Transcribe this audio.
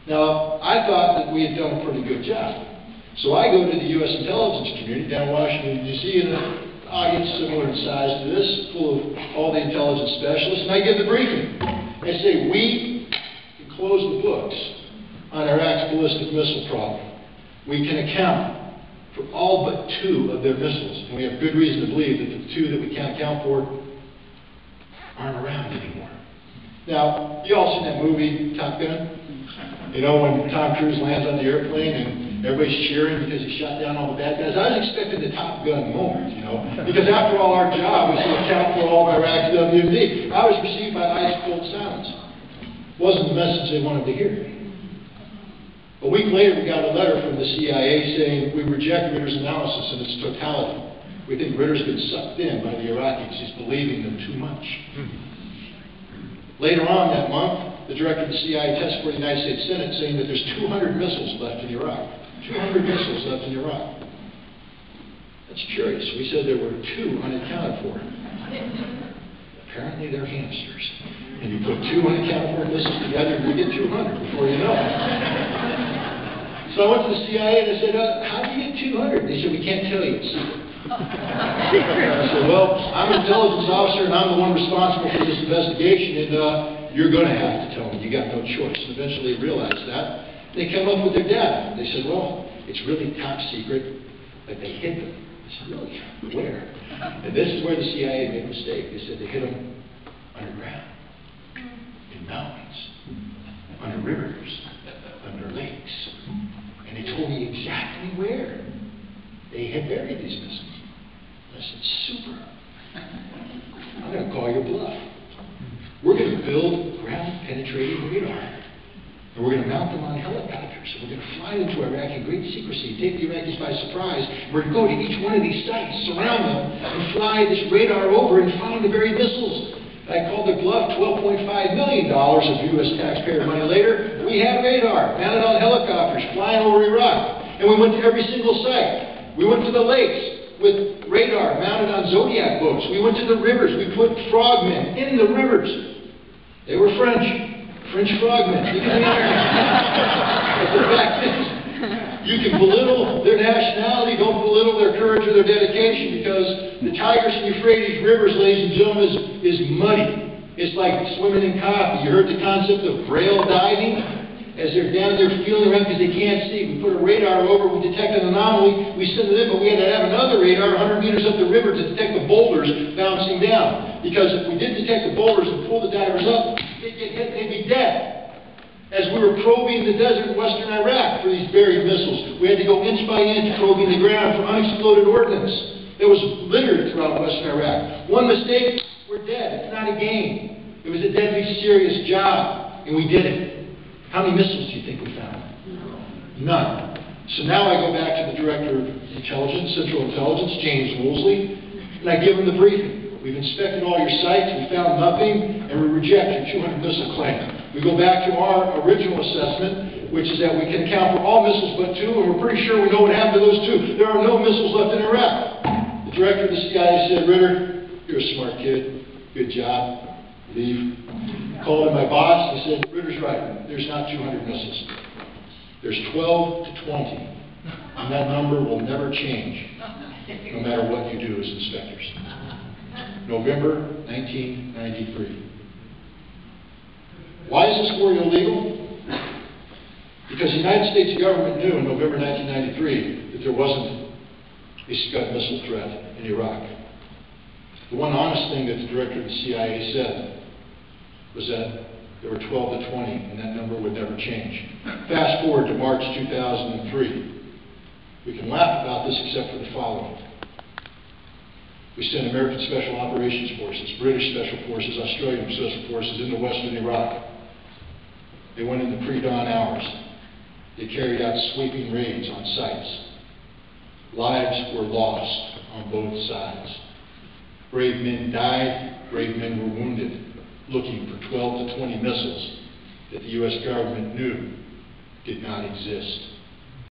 Now, I thought that we had done a pretty good job. So I go to the U.S. intelligence community down in Washington, D.C., in an audience similar in size to this, full of all the intelligence specialists, and I give the briefing. I say, we can close the books on Iraq's ballistic missile problem. We can account for all but 2 of their missiles, and we have good reason to believe that the 2 that we can't account for aren't around anymore. Now, you all seen that movie, Top Gun? You know, when Tom Cruise lands on the airplane and everybody's cheering because he shot down all the bad guys. I was expecting the Top Gun moment, you know, because after all, our job was to account for all of Iraq's WMD. I was received by ice-cold silence. Wasn't the message they wanted to hear. A week later, we got a letter from the CIA saying we reject Ritter's analysis in its totality. We think Ritter's been sucked in by the Iraqis. He's believing them too much. Later on that month, the director of the CIA testified in the United States Senate saying that there's 200 missiles left in Iraq. 200 missiles left in Iraq. That's curious. We said there were 2 unaccounted for. Apparently they're hamsters. And you put 2 unaccounted for missiles together and you get 200 before you know it. So I went to the CIA and I said, how do you get 200? They said, we can't tell you. It's secret. I said, well, I'm an intelligence officer and I'm the one responsible for this investigation, and you're going to have to tell me. You got no choice. And eventually they realized that. They came up with their data. They said, well, it's really top secret, but they hid them. I said, really? Where? And this is where the CIA made a mistake. They said they hid them underground, in mountains, under rivers, under lakes. And they told me exactly where they had buried these missiles. I said, super. I'm going to call your bluff. We're going to build ground-penetrating radar. And we're going to mount them on helicopters. And we're going to fly them to Iraq in great secrecy, take the Iraqis by surprise. We're going to go to each one of these sites, surround them, and fly this radar over and find the buried missiles. I called their bluff. $12.5 million of U.S. taxpayer money later. We had radar, mounted on helicopters, flying over Iraq. And we went to every single site. We went to the lakes with radar mounted on Zodiac boats. We went to the rivers. We put frogmen in the rivers. They were French frogmen. You can But the fact is, you can belittle their nationality, don't belittle their courage or their dedication, because the Tigris and Euphrates rivers, ladies and gentlemen, is muddy. It's like swimming in coffee. You heard the concept of braille diving? As they're down there feeling around because they can't see. We put a radar over, we detect an anomaly, we send it in, but we had to have another radar 100 meters up the river to detect the boulders bouncing down. Because if we didn't detect the boulders and pull the divers up, they'd get hit, they'd be dead. As we were probing the desert in western Iraq for these buried missiles, we had to go inch by inch probing the ground for unexploded ordnance. It was littered throughout western Iraq. One mistake, we're dead. It's not a game. It was a deadly serious job, and we did it. How many missiles do you think we found? None. So now I go back to the Director of Intelligence, Central Intelligence, James Woolsey, and I give him the briefing. We've inspected all your sites, we found nothing, and we reject your 200 missile claim. We go back to our original assessment, which is that we can account for all missiles but 2, and we're pretty sure we know what happened to those 2. There are no missiles left in Iraq. The Director of the CIA said, Ritter, you're a smart kid. Good job. Leave. Called in my boss, he said, Ritter's right, there's not 200 missiles. There's 12 to 20, and that number will never change, no matter what you do as inspectors. November 1993. Why is this war illegal? Because the United States government knew in November 1993 that there wasn't a Scud missile threat in Iraq. The one honest thing that the director of the CIA said was that there were 12 to 20, and that number would never change. Fast forward to March 2003. We can laugh about this except for the following. We sent American Special Operations Forces, British Special Forces, Australian Special Forces into western Iraq. They went in the pre-dawn hours. They carried out sweeping raids on sites. Lives were lost on both sides. Brave men died, brave men were wounded, looking for 12 to 20 missiles that the U.S. government knew did not exist.